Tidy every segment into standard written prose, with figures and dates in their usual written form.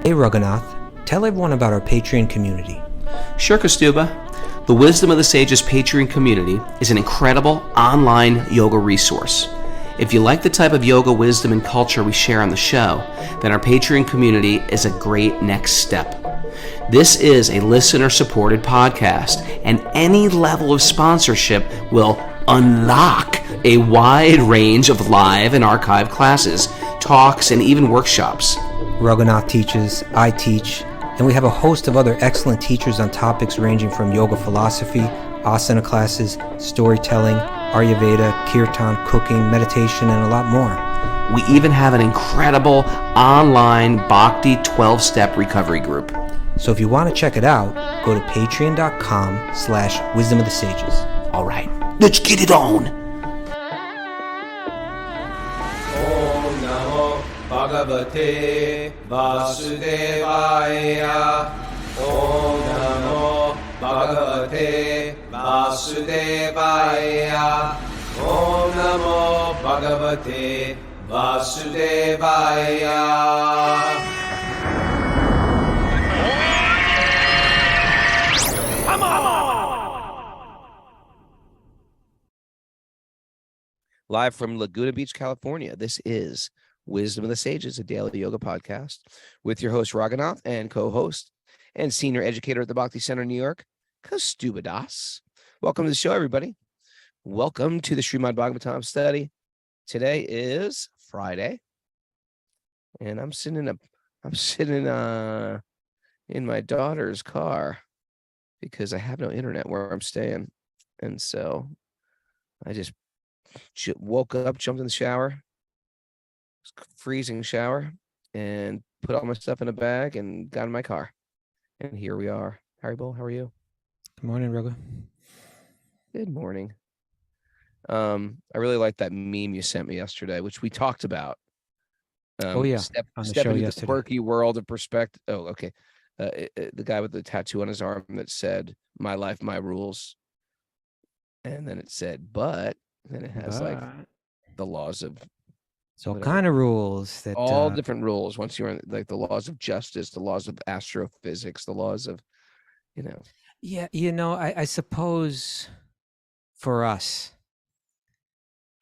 Hey Raghunath, tell everyone about our Patreon community. Sure, Kastuba. The Wisdom of the Sages Patreon community is an incredible online yoga resource. If you like the type of yoga wisdom and culture we share on the show, then our Patreon community is a great next step. This is a listener-supported podcast, and any level of sponsorship will unlock a wide range of live and archived classes, talks, and even workshops. Raghunath teaches, I teach, and we have a host of other excellent teachers on topics ranging from yoga philosophy, asana classes, storytelling, Ayurveda, kirtan, cooking, meditation, and a lot more. We even have an incredible online Bhakti 12-step recovery group. So if you want to check it out, go to patreon.com/wisdom of the sages. All right, let's get it on. Om Namo Bhagavate Vasudevaya. Om Namo Bhagavate Vasudevaya. Om Namo Bhagavate Vasudevaya. Live from Laguna Beach, California, this is Wisdom of the Sages, a daily yoga podcast with your host, Raghunath, and co-host and senior educator at the Bhakti Center in New York, Kastuba Das. Welcome to the show, everybody. Welcome to the Srimad Bhagavatam study. Today is Friday, and I'm sitting in my daughter's car because I have no internet where I'm staying, and so I just woke up, jumped in the shower, freezing shower, and put all my stuff in a bag and got in my car. And here we are. Haribol, how are you? Good morning, Raghu. Good morning. I really like that meme you sent me yesterday, which we talked about. On the Step show into yesterday. the quirky world of perspective. Oh, okay. The guy with the tattoo on his arm that said, "My life, my rules," and then it said, "But." Then it has like the laws of all kind of rules that all different rules. Once you're in like the laws of justice, the laws of astrophysics, the laws of, Yeah, I suppose for us,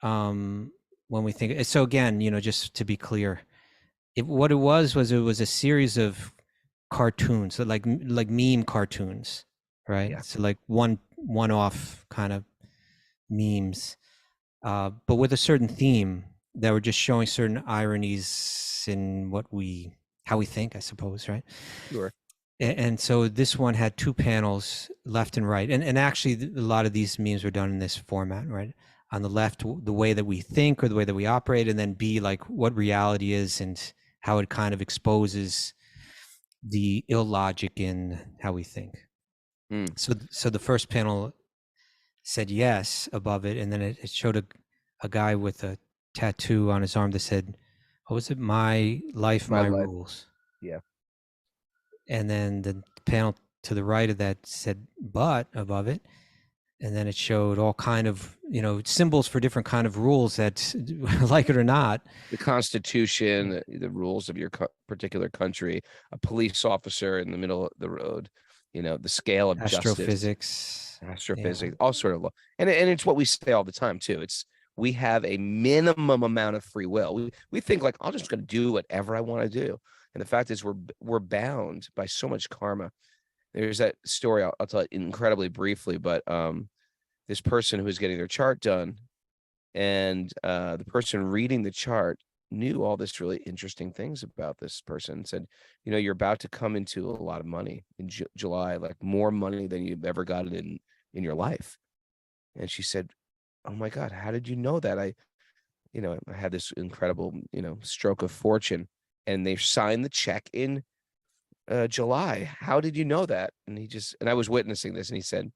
when we think so, again, just to be clear, what it was a series of cartoons, so like meme cartoons, right? Yeah. So like one-off kind of memes, but with a certain theme that were just showing certain ironies in how we think, I suppose, right? Sure. And so this one had two panels, left and right, and actually a lot of these memes were done in this format, right? On the left, the way that we think or the way that we operate, and then B, like what reality is and how it kind of exposes the illogic in how we think. So the first panel said yes above it, and then it showed a guy with a tattoo on his arm that said, what was it? My life, my rules. Yeah. And then the panel to the right of that said but above it, and then it showed all kind of symbols for different kind of rules that, like it or not, the Constitution, the rules of your particular country, a police officer in the middle of the road, the scale of astrophysics, all sort of law. And it's what we say all the time too. We have a minimum amount of free will. We think like, I'm just going to do whatever I want to do. And the fact is we're bound by so much karma. There's that story, I'll tell it incredibly briefly, but this person who was getting their chart done, and the person reading the chart knew all this really interesting things about this person, said, you're about to come into a lot of money in July, like more money than you've ever gotten in your life. And she said, oh my God, how did you know that? I had this incredible, stroke of fortune, and they signed the check in July. How did you know that? And I was witnessing this, and he said,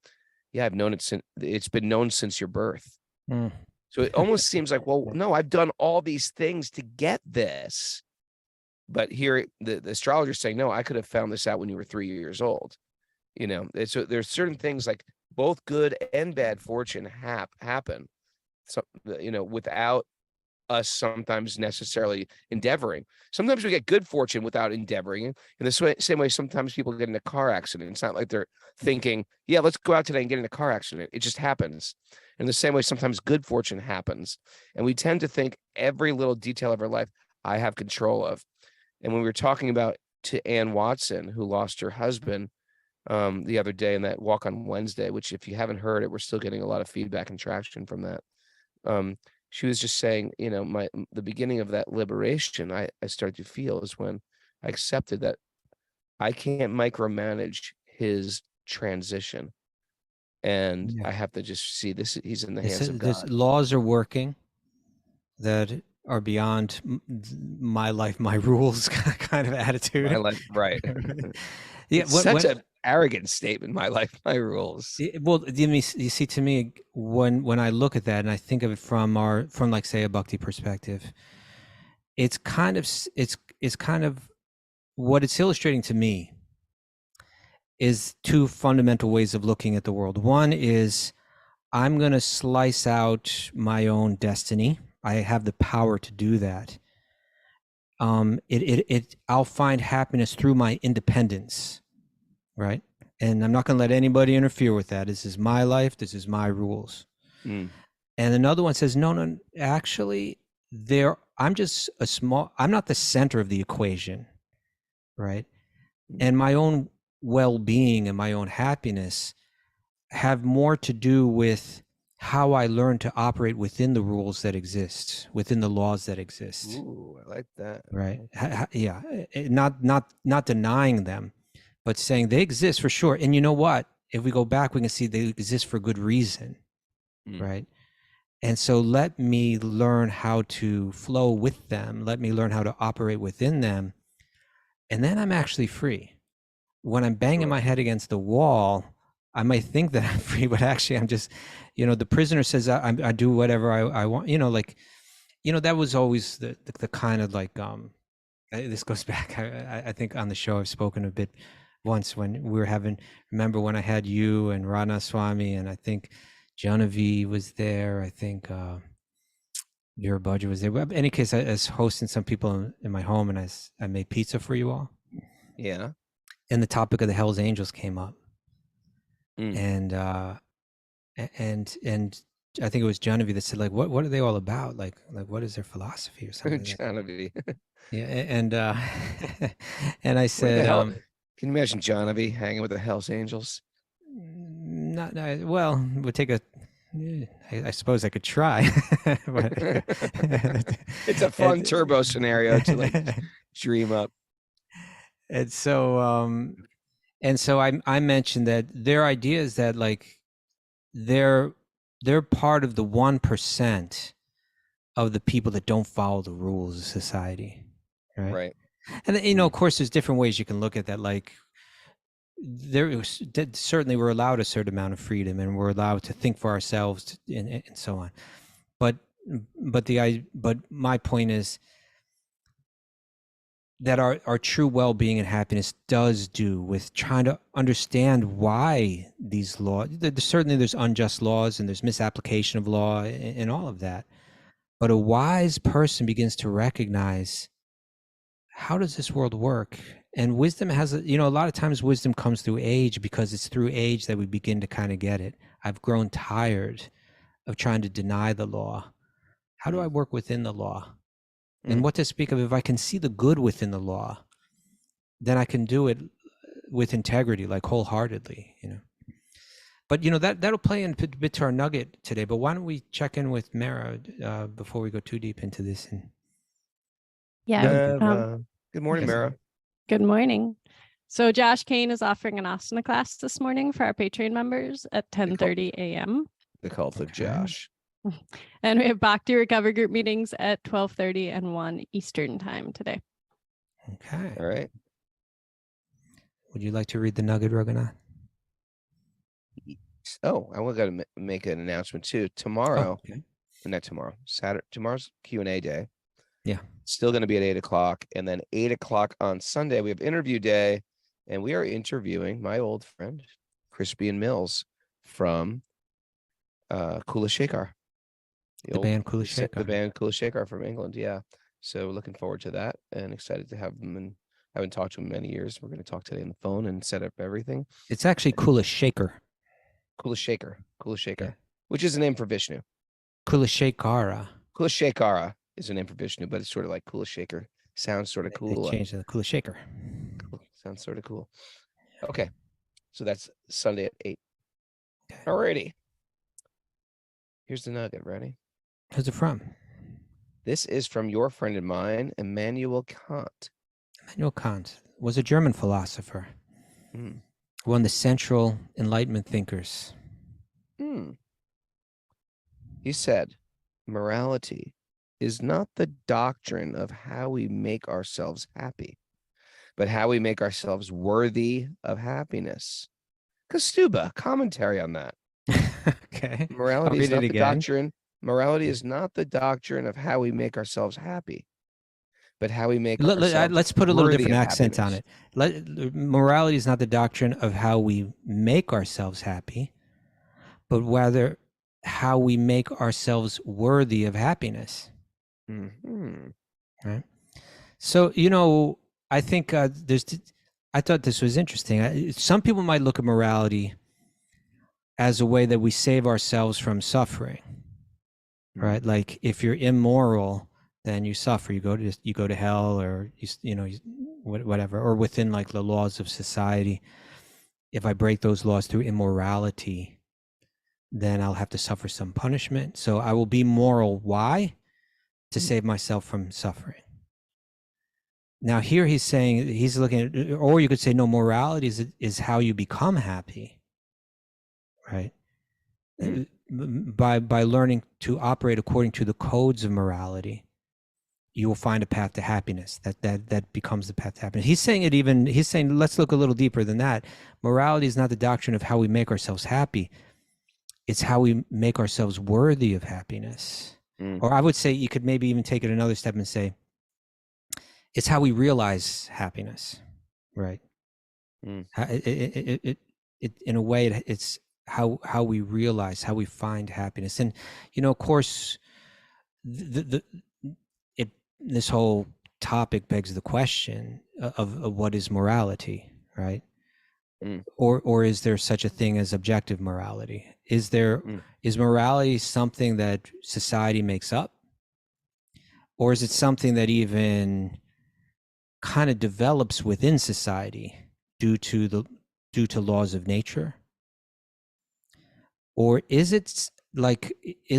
yeah, I've known it since, it's been known since your birth. So it almost seems like, well, no, I've done all these things to get this. But here, the astrologer is saying, no, I could have found this out when you were 3 years old. So there's certain things like both good and bad fortune happen. So, without us sometimes necessarily endeavoring. Sometimes we get good fortune without endeavoring. In the same way, sometimes people get in a car accident. It's not like they're thinking, yeah, let's go out today and get in a car accident. It just happens. In the same way, sometimes good fortune happens. And we tend to think every little detail of our life, I have control of. And when we were talking about to Ann Watson, who lost her husband the other day in that walk on Wednesday, which if you haven't heard it, we're still getting a lot of feedback and traction from that. She was just saying, you know, the beginning of that liberation I started to feel is when I accepted that I can't micromanage his transition. And Yeah. I have to just see this, he's in the hands of There's God. laws are working that are beyond my life, my rules kind of attitude. My life, right. Yeah, It's such an arrogant statement, my life, my rules. well, you see, to me, when I look at that and I think of it from like, say, a bhakti perspective, it's kind of what it's illustrating to me is two fundamental ways of looking at the world. One is I'm going to slice out my own destiny. I have the power to do that. I'll find happiness through my independence, right? And I'm not going to let anybody interfere with that. This is my life. This is my rules. Mm. And another one says, no, actually, I'm not the center of the equation, right? And my own well-being and my own happiness have more to do with how I learn to operate within the rules that exist, within the laws that exist. Ooh, I like that. Right. Yeah. Not denying them, but saying they exist for sure. And you know what? If we go back, we can see they exist for good reason. Right. And so let me learn how to flow with them. Let me learn how to operate within them. And then I'm actually free. When I'm banging my head against the wall, I might think that I'm free, but actually I'm just, the prisoner says I do whatever I want, like, that was always the kind of like, this goes back, I think on the show I've spoken a bit once when we were remember when I had you and Rana Swami, and I think Genevieve was there. I think Vera Budger was there. But in any case, I was hosting some people in my home, and I made pizza for you all. Yeah. And the topic of the Hells Angels came up. And I think it was Genevieve that said, like, what are they all about? Like what is their philosophy or something? Genevieve. Yeah. And and I said, can you imagine Genevieve hanging with the Hells Angels? Well, it would take I suppose I could try. But it's a fun turbo scenario to like dream up. And so I mentioned that their idea is that, like, they're part of the 1% of the people that don't follow the rules of society, right? And of course, there's different ways you can look at that. Like, certainly we're allowed a certain amount of freedom, and we're allowed to think for ourselves, and so on. But my point is that our true well-being and happiness does do with trying to understand why these laws, certainly there's unjust laws and there's misapplication of law and all of that. But a wise person begins to recognize, how does this world work? And wisdom has, a lot of times wisdom comes through age, because it's through age that we begin to kind of get it. I've grown tired of trying to deny the law. How do I work within the law? And what to speak of, if I can see the good within the law, then I can do it with integrity, like wholeheartedly, But, that'll play in a bit to our nugget today. But why don't we check in with Mara before we go too deep into this? Good morning, Mara. Good morning. So Josh Kane is offering an asana class this morning for our Patreon members at 10:30 a.m. The cult of Josh. And we have Bhakti Recovery Group meetings at 12:30 and 1 Eastern time today. Okay. All right. Would you like to read the nugget, Raghunath? Oh, I want to make an announcement too. Tomorrow, not tomorrow, Saturday. Tomorrow's Q&A day. Yeah. Still going to be at 8:00, and then 8:00 on Sunday we have interview day, and we are interviewing my old friend Crispian Mills from Kula Shekar. The band Kula the Shaker. band Kula Shaker from England. Yeah. So looking forward to that and excited to have them. And haven't talked to them in many years. We're going to talk today on the phone and set up everything. It's actually Kula Shaker. Kula Shaker, which is a name for Vishnu. Kula Shakara. Kula Shakara is a name for Vishnu, but it's sort of like Kula Shaker. Sounds sort of cool. They changed it to Kula Shaker. Cool. Sounds sort of cool. Okay. So that's Sunday at 8. Okay. Alrighty. Here's the nugget. Ready? Who's it from? This is from your friend of mine, Immanuel Kant. Immanuel Kant was a German philosopher, Hmm. one of the central Enlightenment thinkers. He said, morality is not the doctrine of how we make ourselves happy, but how we make ourselves worthy of happiness. Kastuba, commentary on that. Okay. Morality I'll is read not it the again. doctrine. Morality is not the doctrine of how we make ourselves happy, but how we make ourselves Let's put a little worthy different of accent on happiness. it. Morality is not the doctrine of how we make ourselves happy, but rather how we make ourselves worthy of happiness. Mhm. Right. So, I think I thought this was interesting. Some people might look at morality as a way that we save ourselves from suffering, right? Like if you're immoral, then you suffer. You go to hell, or whatever, or within like the laws of society. If I break those laws through immorality, then I'll have to suffer some punishment. So I will be moral. Why? To save myself from suffering. Now here he's saying, he's looking at, or you could say, no, morality is how you become happy, right? By learning to operate according to the codes of morality, you will find a path to happiness. That becomes the path to happiness. He's saying let's look a little deeper than that. Morality is not the doctrine of how we make ourselves happy. It's how we make ourselves worthy of happiness. Or I would say you could maybe even take it another step and say, it's how we realize happiness, right? It in a way, it's how we realize, how we find happiness. And, of course, this whole topic begs the question of what is morality, right? Or is there such a thing as objective morality? Is morality something that society makes up? Or is it something that even kind of develops within society due to laws of nature? Or is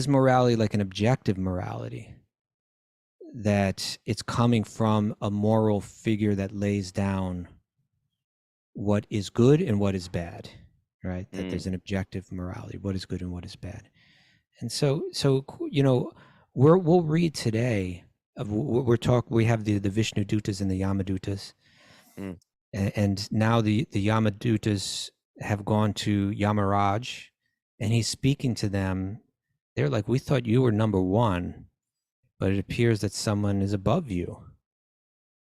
morality like an objective morality, that it's coming from a moral figure that lays down what is good and what is bad, right? That there's an objective morality, what is good and what is bad. And so we'll read today. We have the Vishnu Dutas and the Yamadutas, and now the Yamadutas have gone to Yamaraj, and he's speaking to them. They're like, we thought you were number one, but it appears that someone is above you.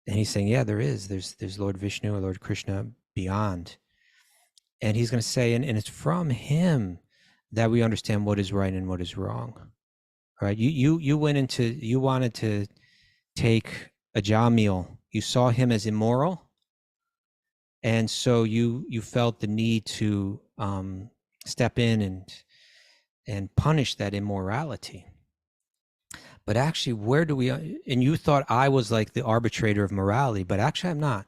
And he's saying, yeah, there's Lord Vishnu or Lord Krishna beyond. And he's going to say, and it's from him that we understand what is right and what is wrong. Right? You wanted to take a Jamil. You saw him as immoral, and so you felt the need to step in and punish that immorality. But actually, where do we? And you thought I was like the arbitrator of morality, but actually, I'm not.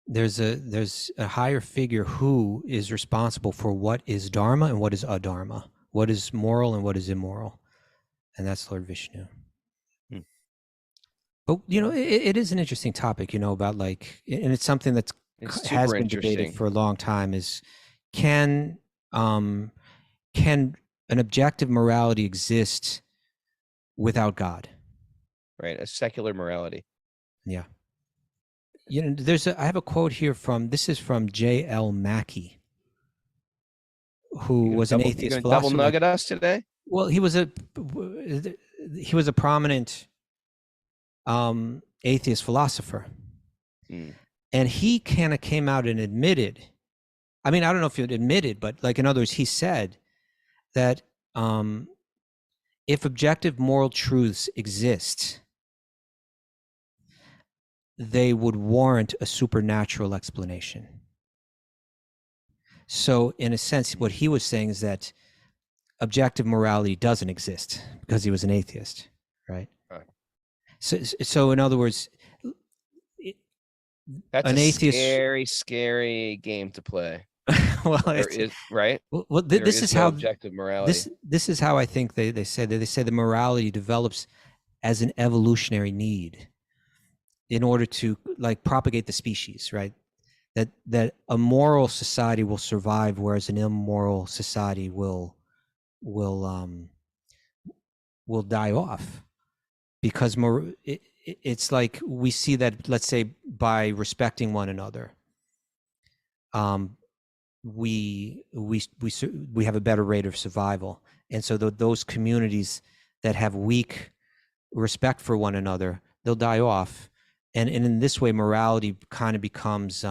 There's a higher figure who is responsible for what is dharma and what is adharma, what is moral and what is immoral, and that's Lord Vishnu. But it is an interesting topic, about like, and it's something that has been debated for a long time. Is can an objective morality exist without God? Right, a secular morality. Yeah. I have a quote here from J.L. Mackie, who was an atheist philosopher. Double nugget us today? Well, he was a prominent atheist philosopher, and he kind of came out and admitted. I mean, I don't know if he admitted, but like in other words, he said that if objective moral truths exist, they would warrant a supernatural explanation. So in a sense, what he was saying is that objective morality doesn't exist because he was an atheist, right? Right. So in other words, That's an a atheist. scary, scary game to play. Well, There is, right? this There is no how objective morality. this is how I think they say that. They say the morality develops as an evolutionary need in order to like propagate the species, right? That a moral society will survive, whereas an immoral society will die off, because it's like we see that, let's say, by respecting one another, we have a better rate of survival. And so those communities that have weak respect for one another, they'll die off. And in this way, morality kind of becomes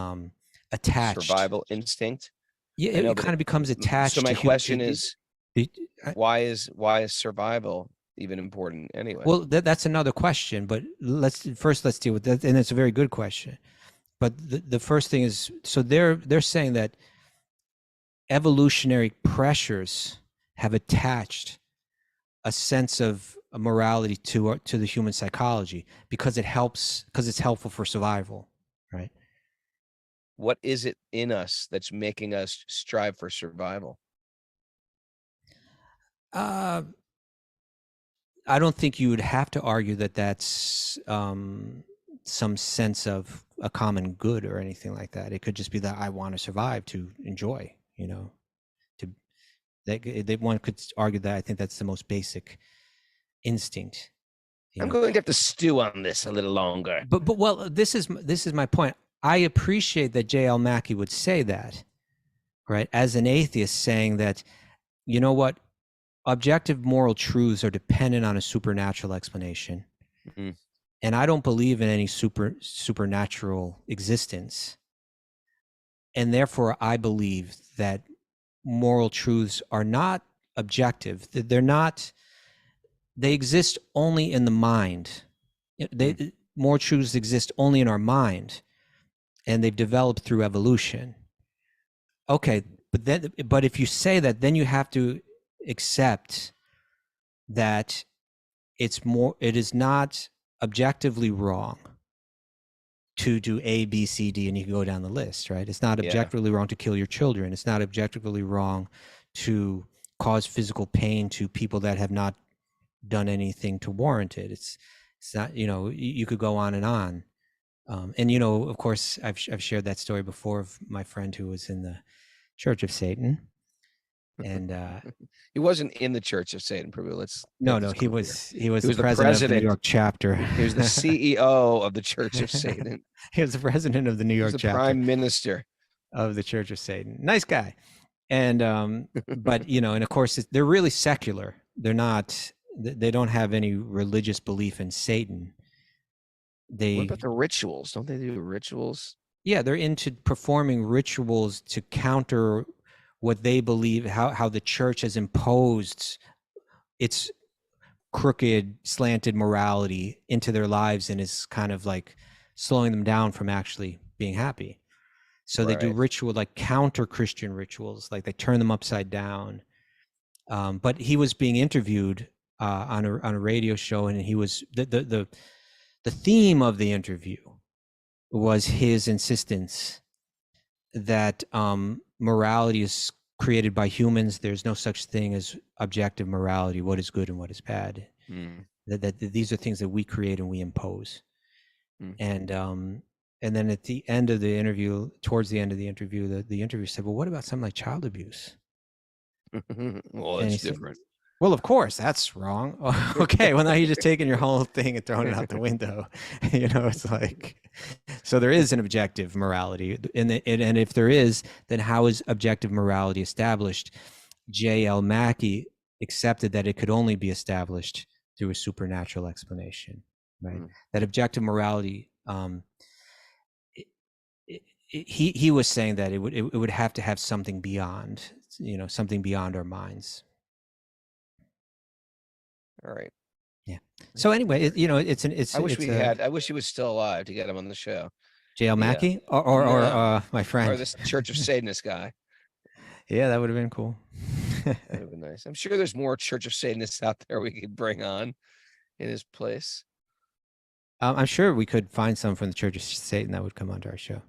attached. Survival instinct. Yeah, I know, it but kind of becomes attached. So my to question is, I- why is survival even important anyway? well, that's another question, but let's deal with that, and it's a very good question. But the first thing is, so they're saying that evolutionary pressures have attached a sense of morality to the human psychology because it's helpful for survival, right? What is it in us that's making us strive for survival? I don't think you would have to argue that that's some sense of a common good or anything like that. It could just be that I want to survive to enjoy, one could argue that. I think that's the most basic instinct. I'm going to have to stew on this a little longer. But well, this is my point. I appreciate that J.L. Mackie would say that, right? As an atheist, saying that, you know what, objective moral truths are dependent on a supernatural explanation. Mm-hmm. And I don't believe in any supernatural existence. And therefore, I believe that moral truths are not objective. They exist only in the mind. Moral truths exist only in our mind, and they've developed through evolution. Okay, but if you say that, then you have to accept that it is not objectively wrong to do A, B, C, D, and you can go down the list, right? It's not objectively wrong to kill your children. It's not objectively wrong to cause physical pain to people that have not done anything to warrant it. It's not, you could go on and on. And, of course, I've shared that story before of my friend who was in the Church of Satan. And he wasn't in the Church of Satan, Prabhu. He was the president of the New York chapter. He was the CEO of the Church of Satan. He was the president of the New York chapter. Prime Minister of the Church of Satan. Nice guy. And but and of course they're really secular. They don't have any religious belief in Satan. What about the rituals? Don't they do rituals? Yeah, they're into performing rituals to counter what they believe, how the church has imposed its crooked, slanted morality into their lives and is kind of like slowing them down from actually being happy. So they do ritual, like counter Christian rituals, like they turn them upside down. But he was being interviewed on a radio show, and he was the theme of the interview was his insistence that morality is created by humans. There's no such thing as objective morality, what is good and what is bad. That these are things that we create and we impose. And then at the end of the interview, towards the end of the interview, the interviewer said, well, what about something like child abuse? Well, that's different. Well, of course, that's wrong. Okay, well, now you're just taking your whole thing and throwing it out the window. It's like, so there is an objective morality. And if there is, then how is objective morality established? J.L. Mackie accepted that it could only be established through a supernatural explanation, right? That objective morality, he was saying that it would have to have something beyond, something beyond our minds. All right. So anyway, it's I wish it's I wish he was still alive to get him on the show. J.L. Yeah. Mackey or No. my Or friend. this Church of Satanist guy. Yeah, that would have been cool. That would have been nice. I'm sure there's more Church of Satanists out there we could bring on in his place. I'm sure we could find some from the Church of Satan that would come onto our show.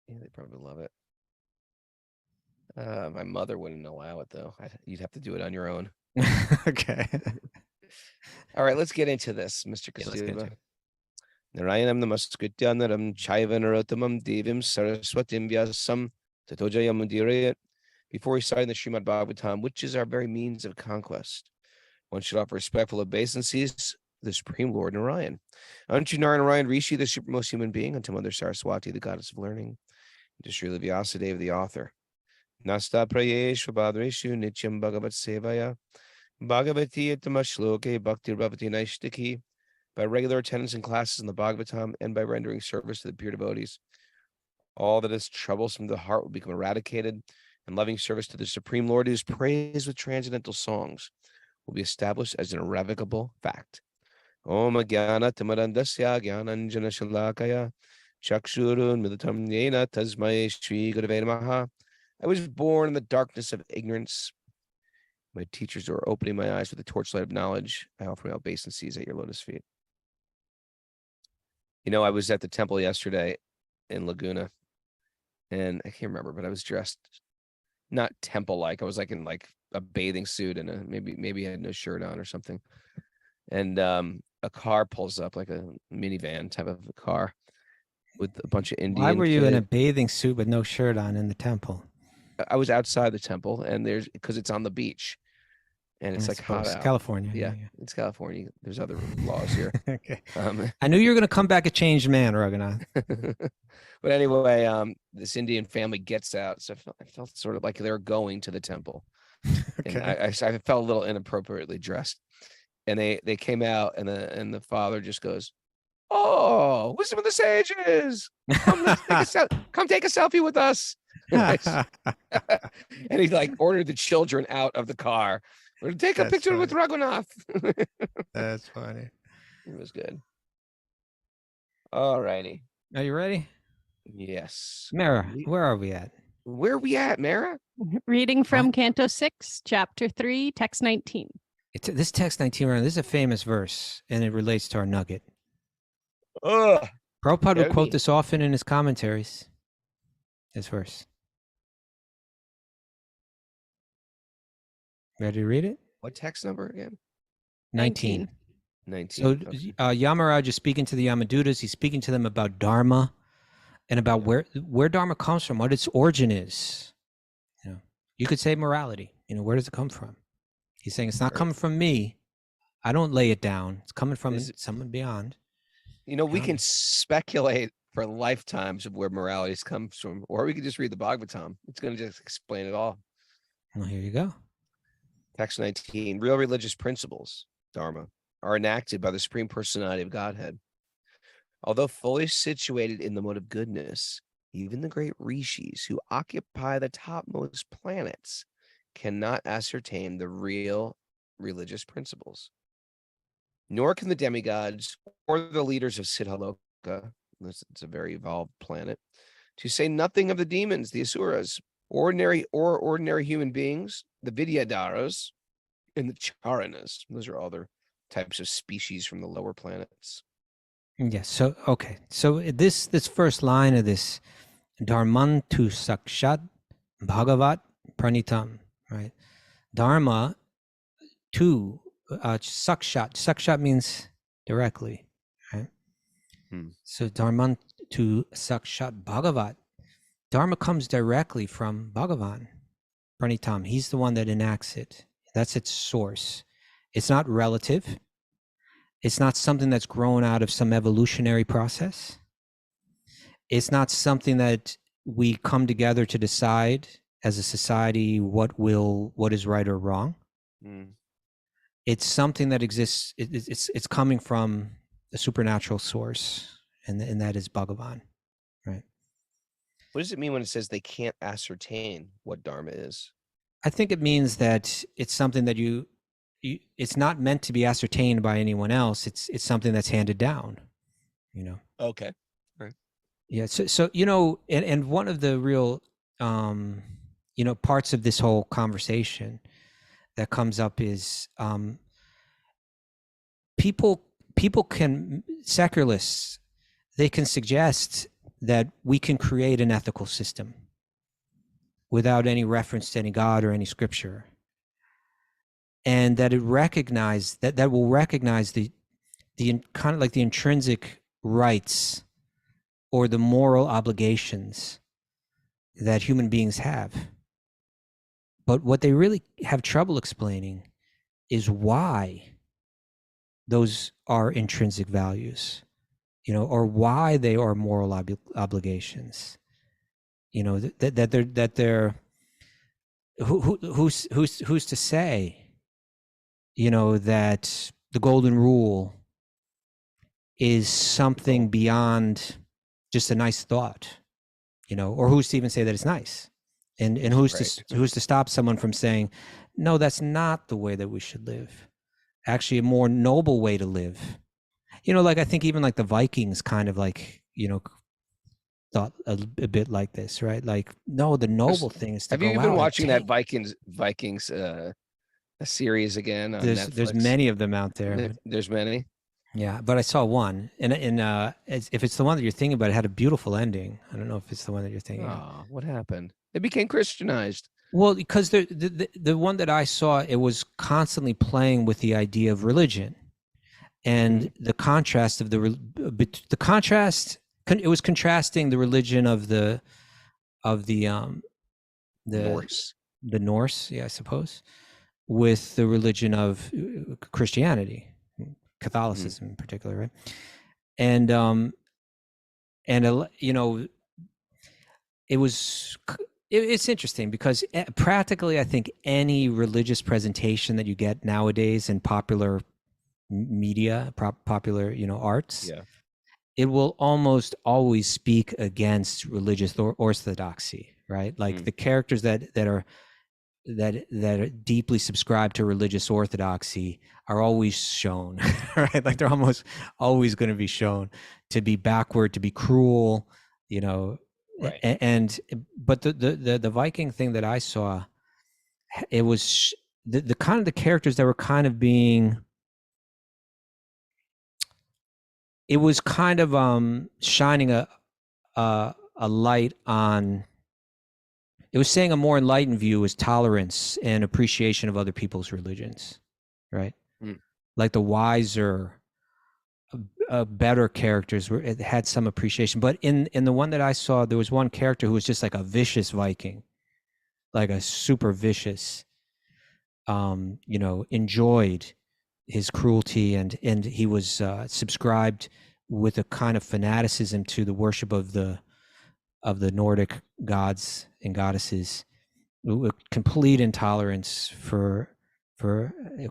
Yeah, they probably love it. My mother wouldn't allow it though. You'd have to do it on your own. Okay. All right, let's get into this, Mr. Yeah, let's get into Kasuba. Narayanam namaskritya chaiva narotamam devim saraswatim vyasam tatojayam. Before reciting the Srimad Bhagavatam, which is our very means of conquest, one should offer respectful obeisances to the Supreme Lord Narayan. Unto Narayan Rishi, the supremmost human being, unto Mother Saraswati, the goddess of learning, to Srila Vyasadeva, the author. Nasta prayesh vabhadreshu nityam bhagavat sevaya bhagavati tamashloke bhakti bhavati naishtiki. By regular attendance in classes in the Bhagavatam and by rendering service to the pure devotees, all that is troublesome to the heart will become eradicated, and loving service to the Supreme Lord, who is praised with transcendental songs, will be established as an irrevocable fact. Om Jnana Tamarandasya Jnananjana Shalakaya Chakshurun Milatam Yena Tasmai Shri Gurave Namaha. I was born in the darkness of ignorance. My teachers are opening my eyes with the torchlight of knowledge. I offer my obeisances at your lotus feet. I was at the temple yesterday in Laguna, and I can't remember, but I was dressed not temple-like. I was like in like a bathing suit and maybe I had no shirt on or something. And a car pulls up, like a minivan type of a car with a bunch of Indian. Why were you in a bathing suit with no shirt on in the temple? I was outside the temple, and because it's on the beach, and it's like hot out. California. Yeah, it's California. There's other laws here. Okay. I knew you were going to come back a changed man, Raghunath. But anyway, this Indian family gets out, so I felt sort of like they were going to the temple. Okay. And I felt a little inappropriately dressed, and they came out, and the father just goes, "Oh, wisdom of the sages, come take a selfie with us." And he like ordered the children out of the car. Take a picture with Raghunath. That's funny. It was good. All righty. Are you ready? Yes. Mara, where are we at? Where are we at, Mara? Reading from Canto 6, Chapter 3, Text 19. This text 19, this is a famous verse, and it relates to our nugget. Prabhupada would quote this often in his commentaries. This verse. Ready to read it? What text number again? 19. 19. So Yamaraja is speaking to the Yamadutas. He's speaking to them about dharma and about where dharma comes from, what its origin is. You could say morality. Where does it come from? He's saying it's not coming from me. I don't lay it down. It's coming from someone beyond. We can speculate for lifetimes of where morality comes from, or we could just read the Bhagavatam. It's going to just explain it all. Well, here you go. Text 19. Real religious principles, dharma, are enacted by the Supreme Personality of Godhead. Although fully situated in the mode of goodness, even the great rishis who occupy the topmost planets cannot ascertain the real religious principles. Nor can the demigods or the leaders of Siddhaloka, it's a very evolved planet, to say nothing of the demons, the asuras, ordinary human beings, the vidyadharas, and the charanas. Those are other types of species from the lower planets. Yes. So, okay. So this first line of this, Dharmantu sakshat bhagavat pranitam, right? Dharma to sakshat. Sakshat means directly, right? So Dharmantu sakshat bhagavat. Dharma comes directly from Bhagavan, Pranitam. He's the one that enacts it. That's its source. It's not relative. It's not something that's grown out of some evolutionary process. It's not something that we come together to decide as a society what is right or wrong. It's something that exists. It's coming from a supernatural source, and that is Bhagavan, right? What does it mean when it says they can't ascertain what dharma is? I think it means that it's something that it's not meant to be ascertained by anyone else. It's something that's handed down, you know. Okay. Yeah. So and one of the real parts of this whole conversation that comes up is people can, secularists, they can suggest that we can create an ethical system without any reference to any God or any scripture, and that it will recognize the kind of like the intrinsic rights or the moral obligations that human beings have. But what they really have trouble explaining is why those are intrinsic values, or why they are moral obligations. That they're who's to say, that the golden rule is something beyond just a nice thought, or who's to even say that it's nice, and who's to stop someone from saying, no, that's not the way that we should live. Actually, a more noble way to live. Like I think even like the Vikings kind of like, thought a bit like this, right? Like, no, the noble thing is to go out. Have you been watching that Vikings a series again on Netflix? There's many of them out there. There's many. Yeah, but I saw one, and if it's the one that you're thinking about, it had a beautiful ending. I don't know if it's the one that you're thinking. Oh, what happened? It became Christianized. Well, because the one that I saw, it was constantly playing with the idea of religion, and the contrast of the contrast. It was contrasting the religion of the Norse. The Norse, yeah, I suppose, with the religion of Christianity, Catholicism in particular, right? And it's interesting because practically, I think any religious presentation that you get nowadays in popular media, popular arts, it will almost always speak against religious orthodoxy, right? Like the characters that are deeply subscribed to religious orthodoxy are always shown, right? Like they're almost always going to be shown to be backward, to be cruel, right. But the Viking thing that I saw, it was the kind of the characters that were kind of being, it was kind of shining a light on, it was saying a more enlightened view is tolerance and appreciation of other people's religions, right? Like the wiser, better characters it had some appreciation. But in the one that I saw, there was one character who was just like a vicious Viking, like a super vicious, enjoyed his cruelty, and he was subscribed with a kind of fanaticism to the worship of the Nordic gods and goddesses, with complete intolerance for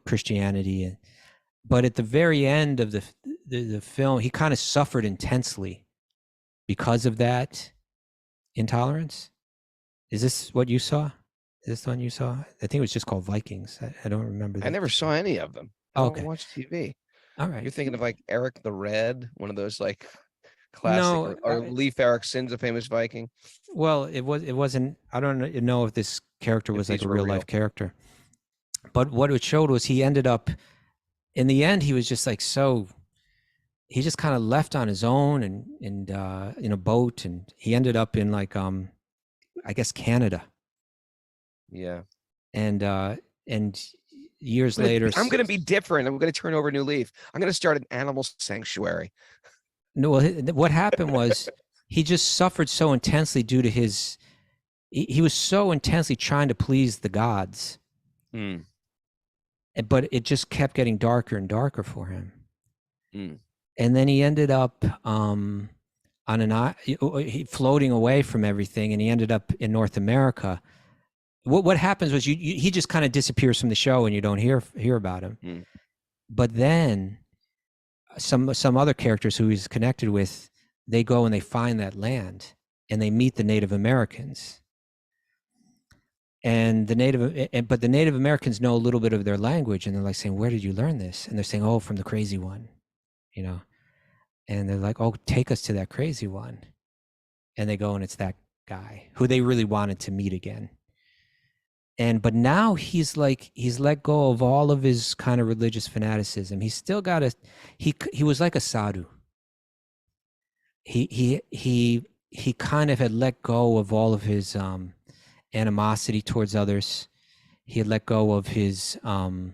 Christianity. But at the very end of the film, he kind of suffered intensely because of that intolerance. Is this what you saw? Is this the one you saw? I think it was just called Vikings. I don't remember. I never saw any of them. I don't watch TV. All right. You're thinking of like Eric the Red, one of those like classic, or Leif Erikson's a famous Viking. Well, it wasn't. I don't know if this character was like a real life character, but what it showed was he ended up, in the end, he was just like he just kind of left on his own and in a boat, and he ended up in like I guess Canada. Yeah. And years later, I'm going to be different. I'm going to turn over a new leaf. I'm going to start an animal sanctuary. No, well, what happened was he just suffered so intensely due to he was so intensely trying to please the gods. But it just kept getting darker and darker for him. And then he ended up on floating away from everything, and he ended up in North America. What happens was he just kind of disappears from the show, and you don't hear about him. But then some other characters who he's connected with, they go and they find that land, and they meet the Native Americans. And but the Native Americans know a little bit of their language, and they're like saying, "Where did you learn this?" And they're saying, "Oh, from the crazy one," you know. And they're like, "Oh, take us to that crazy one." And they go, and it's that guy who they really wanted to meet again. But now he's let go of all of his kind of religious fanaticism. He's still got he was like a sadhu. He kind of had let go of all of his animosity towards others. He had let go of his all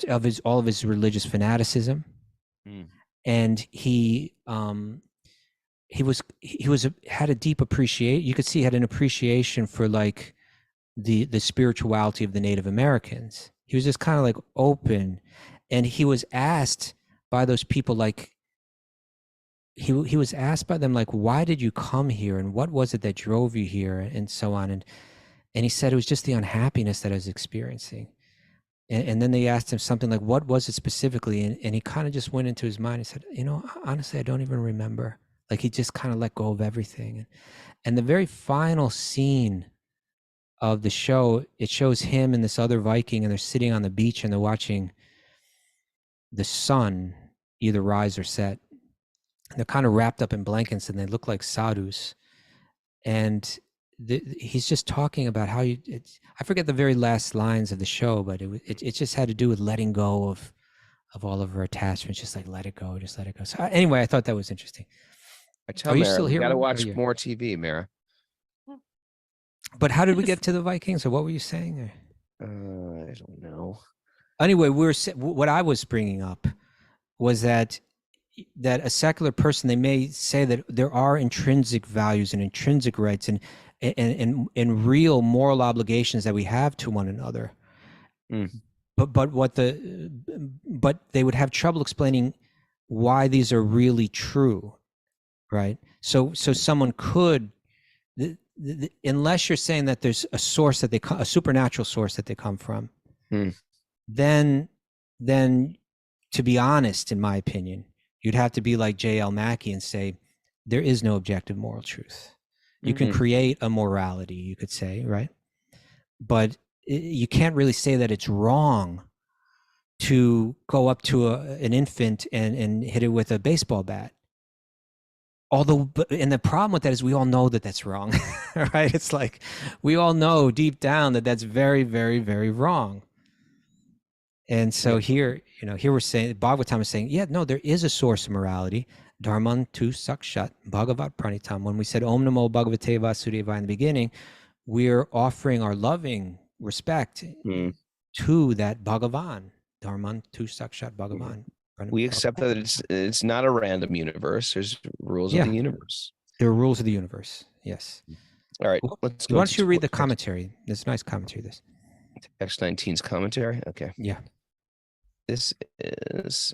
of his religious fanaticism. And he had a deep appreciation. You could see he had an appreciation for like the spirituality of the Native Americans. He was just kind of like open, and he was asked by those people, like he was asked by them, like, why did you come here, and what was it that drove you here, and so on. And he said it was just the unhappiness that I was experiencing. And then they asked him something like, what was it specifically? And he kind of just went into his mind and said, honestly, I don't even remember. Like, he just kind of let go of everything. And the very final scene of the show, it shows him and this other Viking, and they're sitting on the beach and they're watching the sun either rise or set. They're kind of wrapped up in blankets, and they look like sadhus. And he's just talking about how I forget the very last lines of the show, but it just had to do with letting go of all of her attachments, just like let it go, just let it go. So anyway, I thought that was interesting. I tell Are you Mara, still we here? got to watch more TV, Mara. But how did we get to the Vikings, or what were you saying? I don't know. Anyway, what I was bringing up was that a secular person, they may say that there are intrinsic values and intrinsic rights and real moral obligations that we have to one another. But they would have trouble explaining why these are really true, right? So someone could, unless you're saying that there's a source that a supernatural source that they come from, then to be honest, in my opinion, you'd have to be like J.L. Mackie and say there is no objective moral truth. You can create a morality, you could say, right? But you can't really say that it's wrong to go up to an infant and hit it with a baseball bat. And the problem with that is we all know that that's wrong, right? It's like we all know deep down that that's very, very, very wrong. And so here we're saying, Bhagavatam is saying, yeah, no, there is a source of morality. Dharman tu sakshat bhagavat pranitam. When we said Om Namo Bhagavate Vasudevaya in the beginning, we're offering our loving respect to that Bhagavan. Dharman tu sakshat Bhagavan. We accept that it's not a random universe. There's rules of the universe. There are rules of the universe. Yes. All right. Let's go. Why don't you read the commentary? There's a nice commentary. This Text 19's commentary. Okay. Yeah. This is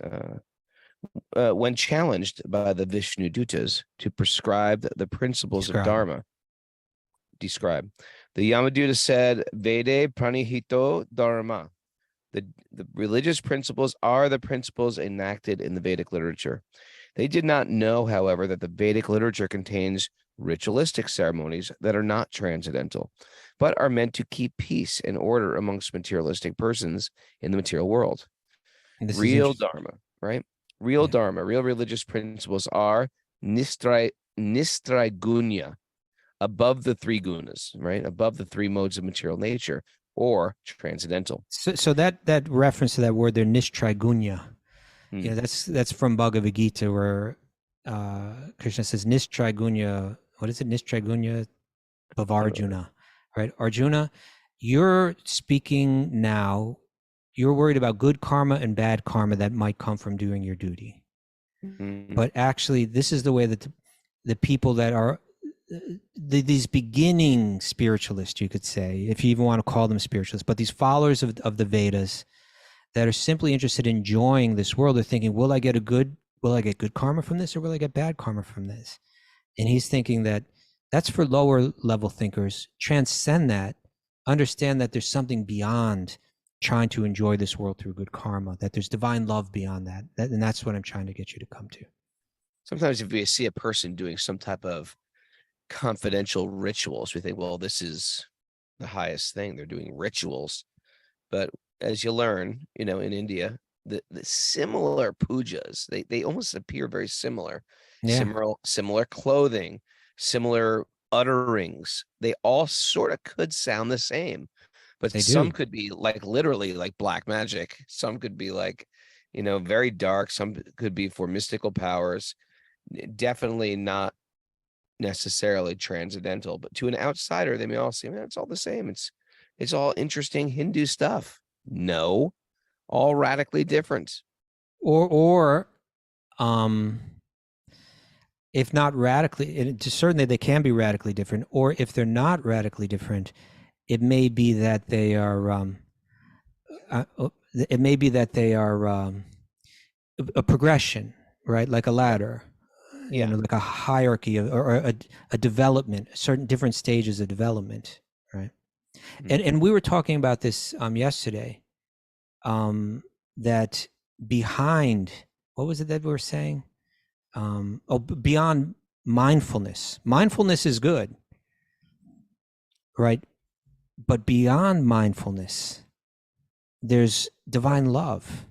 when challenged by the Vishnu Dutas to prescribe the principles of Dharma. Describe. The Yamaduta said, Vede pranihito dharma. The religious principles are the principles enacted in the Vedic literature. They did not know, however, that the Vedic literature contains ritualistic ceremonies that are not transcendental, but are meant to keep peace and order amongst materialistic persons in the material world. Real Dharma, right? Real Dharma, real religious principles are nistrai gunya, above the three gunas, right? Above the three modes of material nature, or transcendental. So that reference to that word there, nishtraigunya, that's from Bhagavad Gita, where Krishna says nishtraigunya. What is it? Nishtraigunya bhavarjuna, right? Arjuna, you're speaking now. You're worried about good karma and bad karma that might come from doing your duty. But actually, this is the way that the people that are these beginning spiritualists, you could say, if you even want to call them spiritualists, but these followers of the Vedas that are simply interested in enjoying this world, they're thinking, will I get good karma from this, or will I get bad karma from this? And he's thinking that that's for lower level thinkers. Transcend that, understand that there's something beyond trying to enjoy this world through good karma, that there's divine love beyond that. And that's what I'm trying to get you to come to. Sometimes if we see a person doing some type of confidential rituals, we think, well, this is the highest thing. They're doing rituals. But as you learn, in India, the similar pujas, they almost appear very similar. Yeah, Similar clothing, similar utterings. They all sort of could sound the same, but they some do. could be like literally like black magic. Some could be like, very dark. Some could be for mystical powers. Definitely not necessarily transcendental, but to an outsider, they may all seem it's all the same. It's all interesting Hindu stuff. No, all radically different. Or if not radically, certainly they can be radically different. Or if they're not radically different, it may be that they are. It may be that they are a progression, right? Like a ladder, Yeah. like a hierarchy or a development, certain different stages of development, right? And we were talking about this yesterday. That behind, what was it that we were saying? Beyond mindfulness. Mindfulness is good, right? But beyond mindfulness, there's divine love,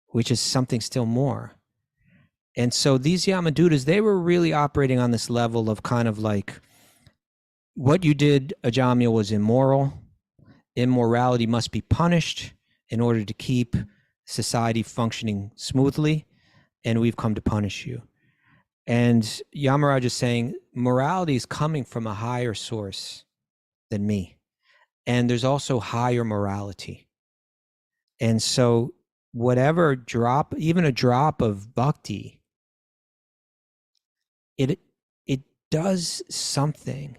which is something still more. And so these Yamadutas, they were really operating on this level of kind of like, what you did, Ajamil, was immoral. Immorality must be punished in order to keep society functioning smoothly, and we've come to punish you. And Yamaraja is saying morality is coming from a higher source than me. And there's also higher morality. And so whatever drop, even a drop of bhakti, it does something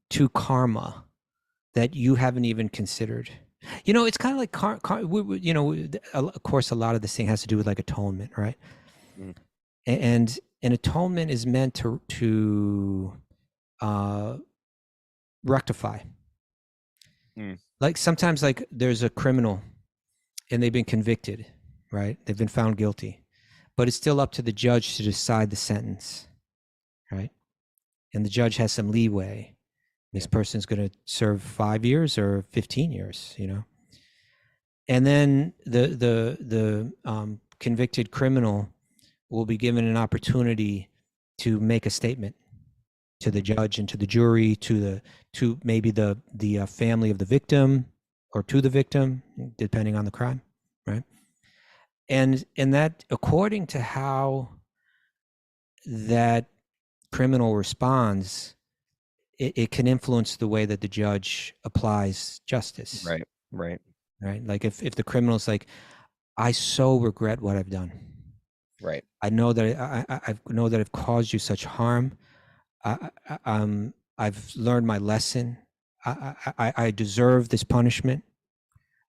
to karma that you haven't even considered. It's kind of like of course, a lot of this thing has to do with like atonement, right? And atonement is meant to rectify. Like sometimes, like there's a criminal and they've been convicted, right? They've been found guilty, but it's still up to the judge to decide the sentence, right? And the judge has some leeway. This person's going to serve 5 years or 15 years, and then the convicted criminal will be given an opportunity to make a statement to the judge and to the jury, to maybe the family of the victim, or to the victim, depending on the crime, right? And that, according to how that criminal responds, it can influence the way that the judge applies justice. Right. Like if the criminal's like, I so regret what I've done. Right. I know that I know that I've caused you such harm. I've learned my lesson. I deserve this punishment,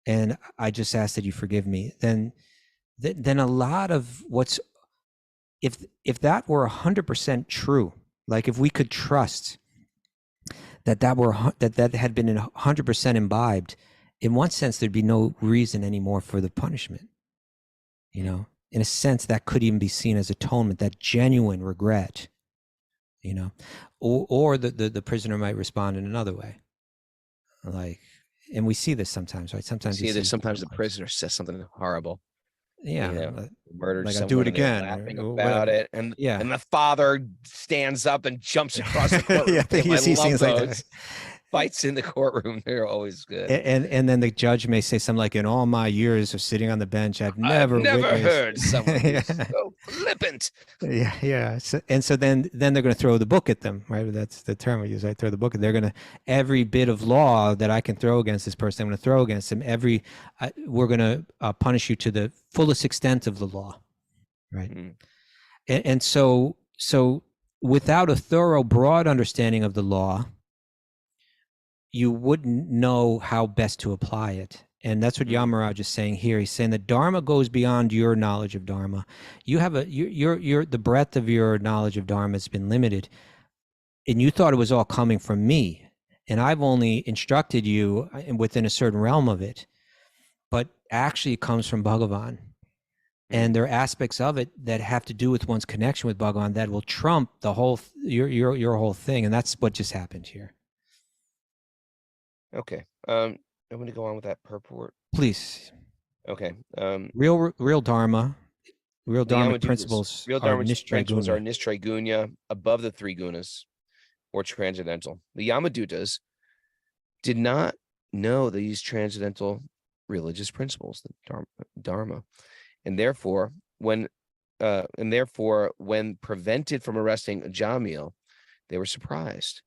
and I just ask that you forgive me. Then a lot of what's, if that were 100% true, like if we could trust that had been 100% imbibed, in one sense there'd be no reason anymore for the punishment. In a sense, that could even be seen as atonement, that genuine regret. Or the prisoner might respond in another way, like, and we see this sometimes, right? Sometimes the prisoner says something horrible. Murdered like, someone, I'll do it and they're again, laughing or about whatever. it, and Yeah. and the father stands up and jumps across the courtroom. Yeah, I think you see scenes like that. Fights in the courtroom, they're always good. And then the judge may say something like, in all my years of sitting on the bench, I've never heard someone be so flippant. Yeah. So then they're going to throw the book at them, right? That's the term we use, right? Throw the book. They're going to, every bit of law that I can throw against this person, I'm going to throw against him. We're going to punish you to the fullest extent of the law, right? And so without a thorough, broad understanding of the law, you wouldn't know how best to apply it. And that's what Yamaraja is saying here. He's saying that Dharma goes beyond your knowledge of Dharma. You have the breadth of your knowledge of Dharma has been limited, and you thought it was all coming from me, and I've only instructed you within a certain realm of it, but actually it comes from Bhagavan. And there are aspects of it that have to do with one's connection with Bhagavan that will trump the whole your whole thing, and that's what just happened here. Okay. I'm going to go on with that purport. Please. Okay. Real Dharma, real The Dharmic Yamadutas, principles real are Dharma principles are Nishtraigunya. Nishtraigunya, above the three gunas, or transcendental. The Yamadutas did not know these transcendental religious principles, the dharma, and therefore, when prevented from arresting Jamil, they were surprised.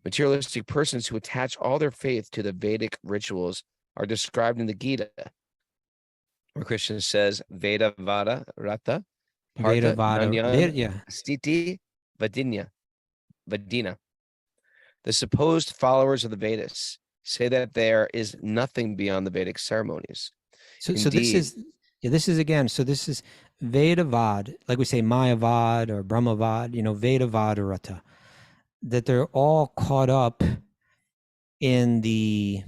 Materialistic persons who attach all their faith to the Vedic rituals are described in the Gita, where Krishna says, Veda Vada Rata, Veda Partha Vada. Nanyan Yeah. Stiti Vadina. The supposed followers of the Vedas say that there is nothing beyond the Vedic ceremonies. So Indeed, this is again, so this is Veda Vad, like we say Mayavad or Brahmavad, Veda Vada Rata, that they're all caught up in you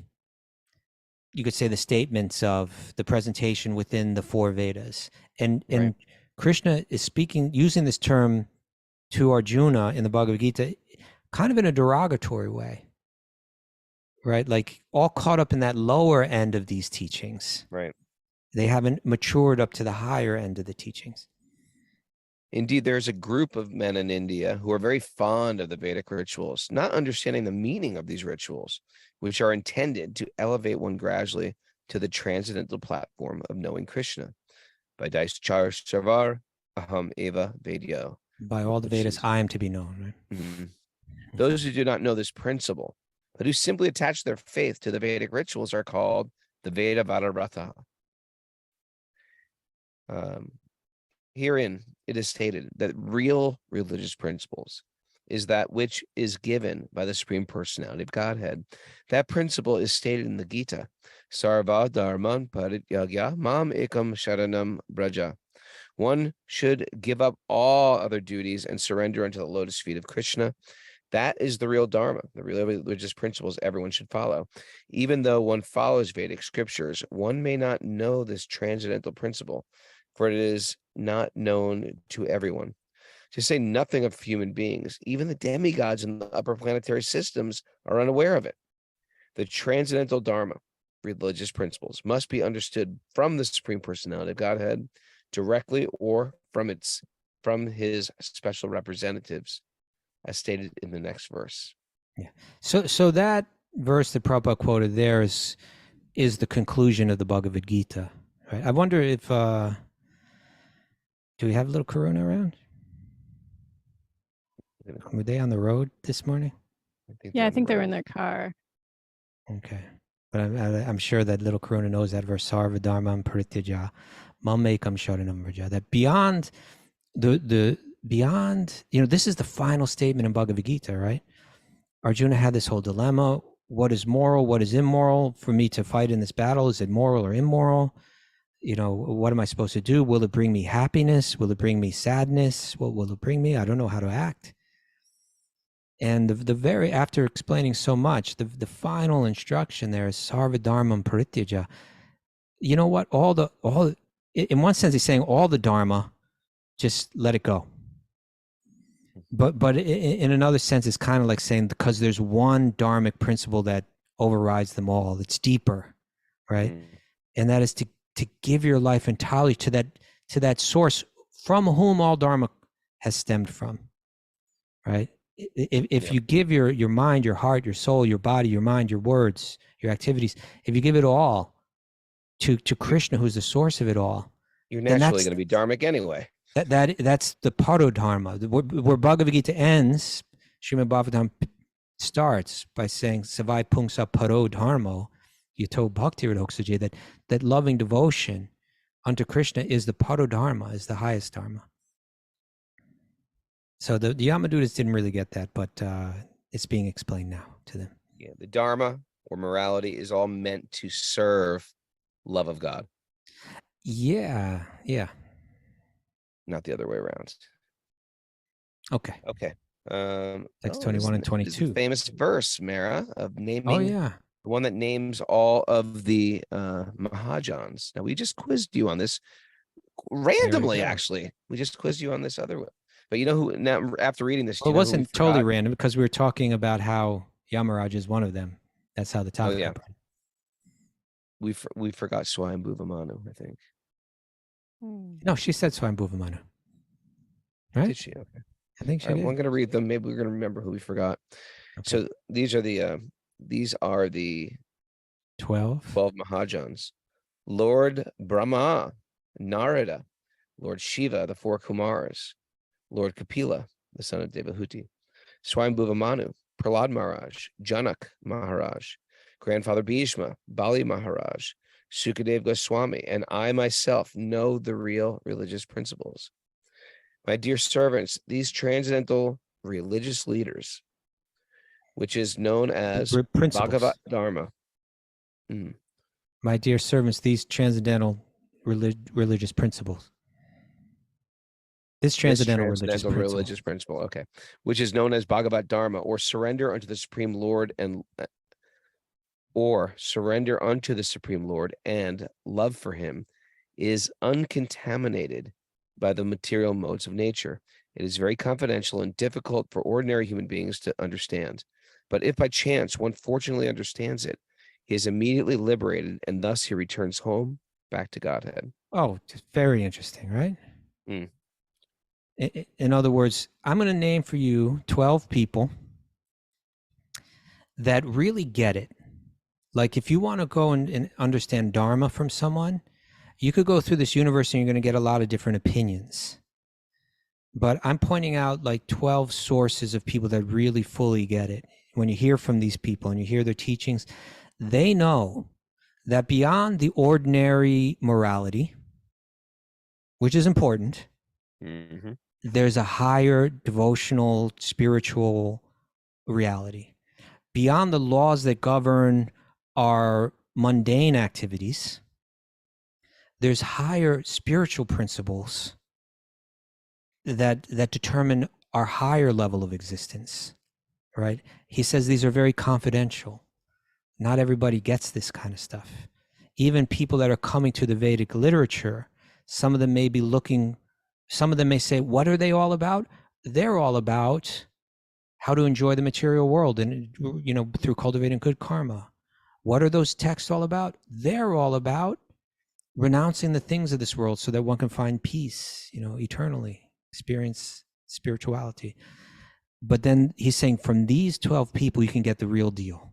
could say the statements of the presentation within the four Vedas. And Right. Krishna is using this term to Arjuna in the Bhagavad Gita kind of in a derogatory way, right? Like all caught up in that lower end of these teachings. Right. They haven't matured up to the higher end of the teachings. Indeed, there's a group of men in India who are very fond of the Vedic rituals, not understanding the meaning of these rituals, which are intended to elevate one gradually to the transcendental platform of knowing Krishna. By Char Shavar, Aham Eva Vedyo. By all the Vedas, I am to be known. Right? Mm-hmm. Those who do not know this principle, but who simply attach their faith to the Vedic rituals, are called the Veda Vadarata. Herein, it is stated that real religious principles is that which is given by the Supreme Personality of Godhead. That principle is stated in the Gita. Sarva dharman parityagya mam ekam sharanam braja. One should give up all other duties and surrender unto the lotus feet of Krishna. That is the real dharma, the real religious principles everyone should follow. Even though one follows Vedic scriptures, one may not know this transcendental principle, for it is not known to everyone. To say nothing of human beings, even the demigods in the upper planetary systems are unaware of it. The transcendental dharma, religious principles, must be understood from the Supreme Personality of Godhead directly or from his special representatives, as stated in the next verse. Yeah. So that verse that Prabhupada quoted there is the conclusion of the Bhagavad Gita. Right? I wonder if do we have little Karuna around? Were they on the road this morning? I think they were in their car. Okay. But I'm sure that little Karuna knows that verse, Sarva Dharmam Parityaja, Mamekam Sharanam Vraja. That beyond beyond, this is the final statement in Bhagavad Gita, right? Arjuna had this whole dilemma. What is moral? What is immoral? For me to fight in this battle, is it moral or immoral? What am I supposed to do? Will it bring me happiness? Will it bring me sadness? What will it bring me? I don't know how to act. And after explaining so much, the final instruction there is Sarva Dharmam Parityaja. You know what? In one sense, he's saying all the Dharma, just let it go. But in another sense, it's kind of like saying, because there's one dharmic principle that overrides them all. It's deeper, right? And that is to give your life entirely to that source from whom all dharma has stemmed from, right? If you give your mind, your heart, your soul, your body, your mind, your words, your activities, if you give it all to Krishna, who's the source of it all, you're naturally going to be dharmic anyway. That's the Parodharma. Where Bhagavad Gita ends, Srimad Bhagavatam starts by saying, Savai Pungsa Parodharmo, Yato Bhakti Radoksaje, that loving devotion unto Krishna is the Parodharma, is the highest dharma. So the Yamadutas didn't really get that, but it's being explained now to them. Yeah, the dharma or morality is all meant to serve love of God. Yeah. Not the other way around. Okay. Text 21 and 22. Famous verse, Mara, of naming. Oh yeah. The one that names all of the Mahajans. Now, we just quizzed you on this randomly, actually. We just quizzed you on this other one. But you know who, now after reading this, well, it wasn't totally random, because we were talking about how Yamaraja is one of them. That's how the Oh, topic yeah. got brought. We forgot Swayambhuva Manu, I think. No, she said Swayambhuva Manu. Right? Did she? Okay. I think she All right, did. well, I'm going to read them. Maybe we're going to remember who we forgot. Okay. So these are the 12. 12 Mahajans. Lord Brahma, Narada, Lord Shiva, the 4 Kumars, Lord Kapila, the son of Devahuti, Swayambhuva Manu, Prahlad Maharaj, Janak Maharaj, Grandfather Bhishma, Bali Maharaj, Sukadev Goswami, and I myself know the real religious principles. My dear servants, these transcendental religious leaders, which is known as Principles. Bhagavat Dharma. My dear servants, these transcendental religious principles. This transcendental religious principle, okay, which is known as Bhagavat Dharma, or surrender unto the Supreme Lord and love for him, is uncontaminated by the material modes of nature. It is very confidential and difficult for ordinary human beings to understand. But if by chance one fortunately understands it, he is immediately liberated, and thus he returns home back to Godhead. Oh, very interesting, right? Mm. In other words, I'm going to name for you 12 people that really get it. Like if you want to go and understand Dharma from someone, you could go through this universe and you're going to get a lot of different opinions. But I'm pointing out like 12 sources of people that really fully get it. When you hear from these people and you hear their teachings, they know that beyond the ordinary morality, which is important, there's a higher devotional, spiritual reality. Beyond the laws that govern our mundane activities, there's higher spiritual principles that determine our higher level of existence, right? He says these are very confidential. Not everybody gets this kind of stuff. Even people that are coming to the Vedic literature, some of them may be looking, some of them may say, what are they all about? They're all about how to enjoy the material world and, through cultivating good karma. What are those texts all about? They're all about renouncing the things of this world so that one can find peace, eternally, experience spirituality. But then he's saying from these 12 people, you can get the real deal.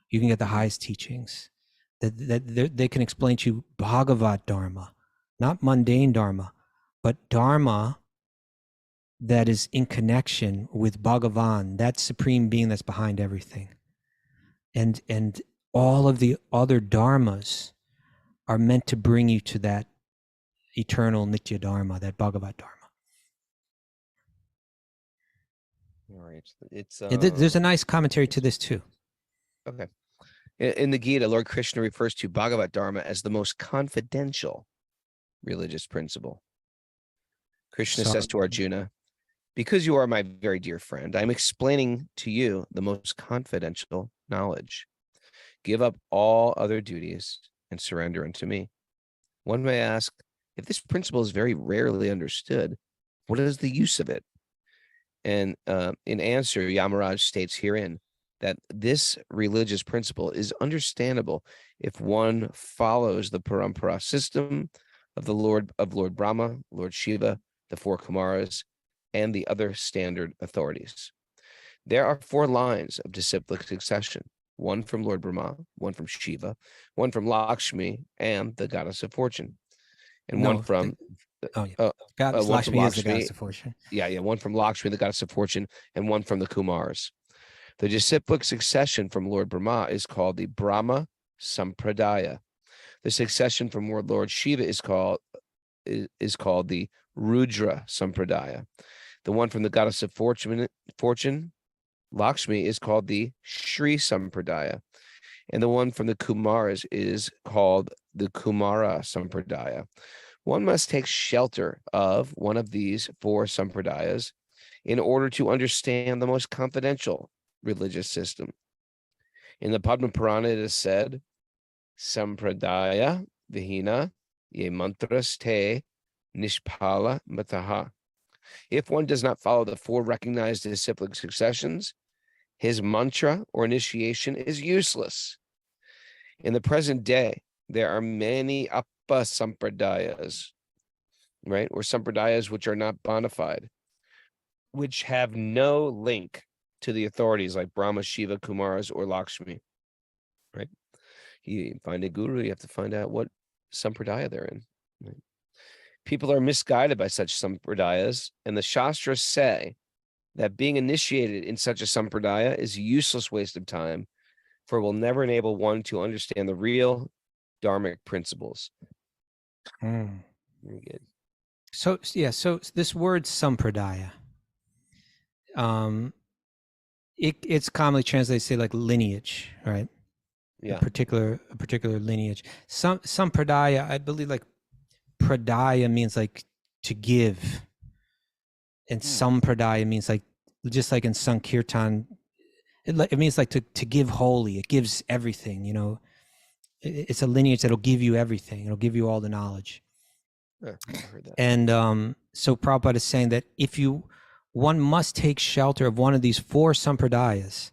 You can get the highest teachings that they can explain to you Bhagavat Dharma, not mundane Dharma, but Dharma that is in connection with Bhagavan, that supreme being that's behind everything. And all of the other dharmas are meant to bring you to that eternal Nitya Dharma, that Bhagavat Dharma. All right. There's a nice commentary to this too. Okay. In the Gita, Lord Krishna refers to Bhagavat Dharma as the most confidential religious principle. Krishna says to Arjuna, because you are my very dear friend, I'm explaining to you the most confidential knowledge. Give up all other duties and surrender unto me. One may ask, if this principle is very rarely understood, what is the use of it? And in answer, Yamaraja states herein that this religious principle is understandable if one follows the parampara system of Lord Brahma, Lord Shiva, the 4 Kumaras, and the other standard authorities. There are 4 lines of disciplic succession, one from Lord Brahma, one from Shiva, one from Lakshmi and the goddess of fortune, and one from Lakshmi is the goddess of fortune. Yeah, one from Lakshmi, the goddess of fortune, and one from the Kumars. The disciplic succession from Lord Brahma is called the Brahma Sampradaya. The succession from Lord Shiva is called the Rudra Sampradaya. The one from the goddess of fortune, Lakshmi, is called the Shri Sampradaya. And the one from the Kumars is called the Kumara Sampradaya. One must take shelter of one of these 4 Sampradayas in order to understand the most confidential religious system. In the Padma Purana, it is said, Sampradaya Vihina Ye Mantras Te Nishpala Mataha. If one does not follow the 4 recognized disciplic successions, his mantra or initiation is useless. In the present day, there are many Appa Sampradayas, right? Or Sampradayas which are not bona fide, which have no link to the authorities like Brahma, Shiva, Kumaras, or Lakshmi, right? You find a guru, you have to find out what Sampradaya they're in. Right? People are misguided by such Sampradayas, and the Shastras say that being initiated in such a Sampradaya is a useless waste of time, for it will never enable one to understand the real dharmic principles. Mm. Very good. So this word sampradaya, it's commonly translated, say, like lineage, right? Yeah. A particular lineage. Sampradaya, I believe, like pradaya means like to give, and sampradaya means like, just like in Sankirtan, it means like to give wholly. It gives everything. You know, it's a lineage that'll give you everything. It'll give you all the knowledge. I heard that. And so Prabhupada is saying that one must take shelter of one of these 4 sampradayas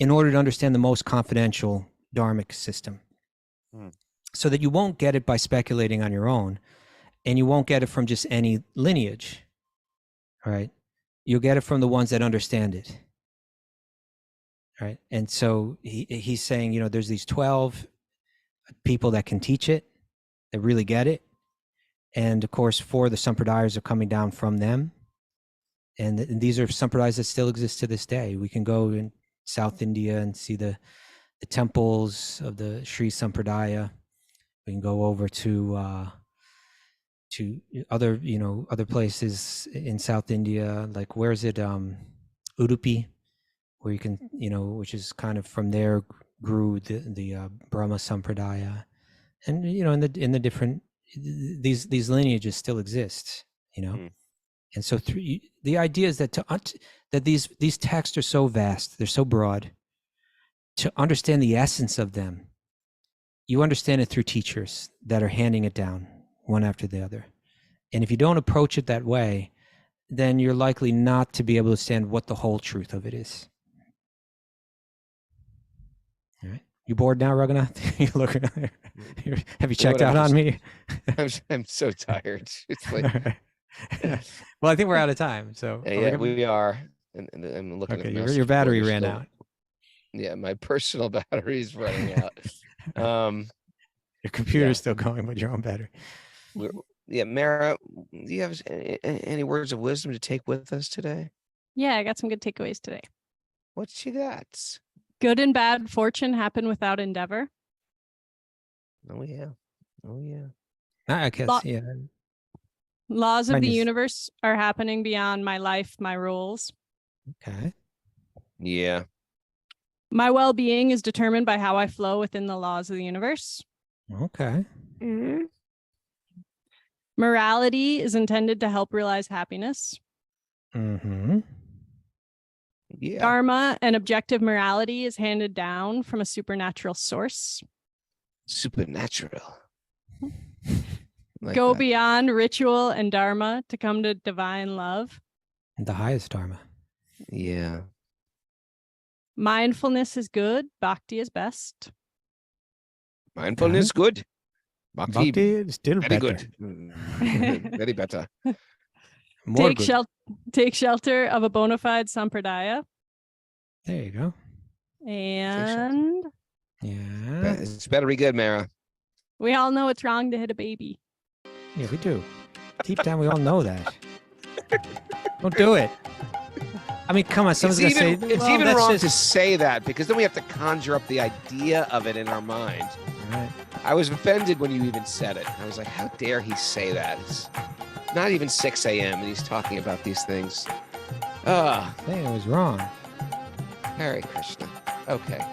in order to understand the most confidential dharmic system. So that you won't get it by speculating on your own, and you won't get it from just any lineage, right? You'll get it from the ones that understand it, right? And so he's saying, you know, there's these 12 people that can teach it, that really get it. And of course, 4 of the sampradayas are coming down from them. And these are sampradayas that still exist to this day. We can go in South India and see the temples of the Sri Sampradaya. We can go over to other places in South India, like where is it? Udupi, where you can, which is kind of from there grew the Brahma Sampradaya, and in the different these lineages still exist, and so the idea is that that these texts are so vast, they're so broad. To understand the essence of them, you understand it through teachers that are handing it down one after the other. And if you don't approach it that way, then you're likely not to be able to understand what the whole truth of it is. All right. You bored now, Raghunath? You look. Have you checked out on me? I'm so tired. It's like, well, I think we're out of time. So yeah, we are. And I'm looking okay, at your battery ran out. Yeah, my personal battery's running out. Your computer's still going, but your own battery. Yeah, Mara, do you have any words of wisdom to take with us today? Yeah, I got some good takeaways today. What you got? Good and bad fortune happen without endeavor. Oh yeah. I guess, yeah. Laws of the universe are happening beyond my life, my rules. Okay. Yeah. My well-being is determined by how I flow within the laws of the universe. Okay. Mm-hmm. Morality is intended to help realize happiness. Mm-hmm. Yeah. Dharma and objective morality is handed down from a supernatural source. Supernatural. Like Go that. beyond ritual and dharma to come to divine love. The highest dharma. Yeah. Mindfulness is good. Bhakti is best. Mindfulness good. Bhakti is still very better. good. Very better. More Take good. Take shelter of a bona fide sampradaya. There you go. And yeah, It's better be good, Mara. we all know it's wrong to hit a baby. Yeah, we do. Deep down, we all know that. Don't do it. I mean, come on. Someone's going to say... It's well, even that's wrong just... to say that, because then we have to conjure up the idea of it in our mind. Right. I was offended when you even said it. I was like, how dare he say that? It's not even 6 a.m. and he's talking about these things. Hey, it was wrong. Hare Krishna. Okay.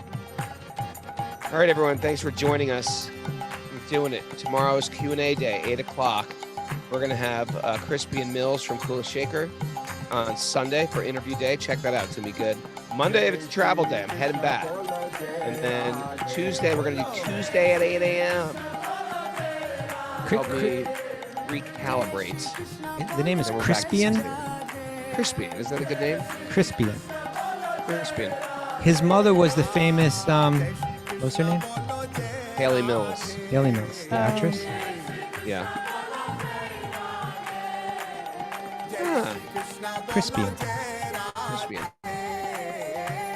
All right, everyone. Thanks for joining us. We're doing it. Tomorrow's Q&A day, 8 o'clock. We're going to have Crispy and Mills from Kula Shaker on Sunday for interview day. Check that out. It's going to be good. Monday, if it's a travel day, I'm heading back. And then Tuesday, we're going to do Tuesday at 8 a.m. Help me recalibrate. The name is Crispian? Crispian. Is that a good name? Crispian. Crispian. His mother was the famous, what's her name? Haley Mills. Haley Mills, the actress. Yeah. Ah, Crispian. Crispian.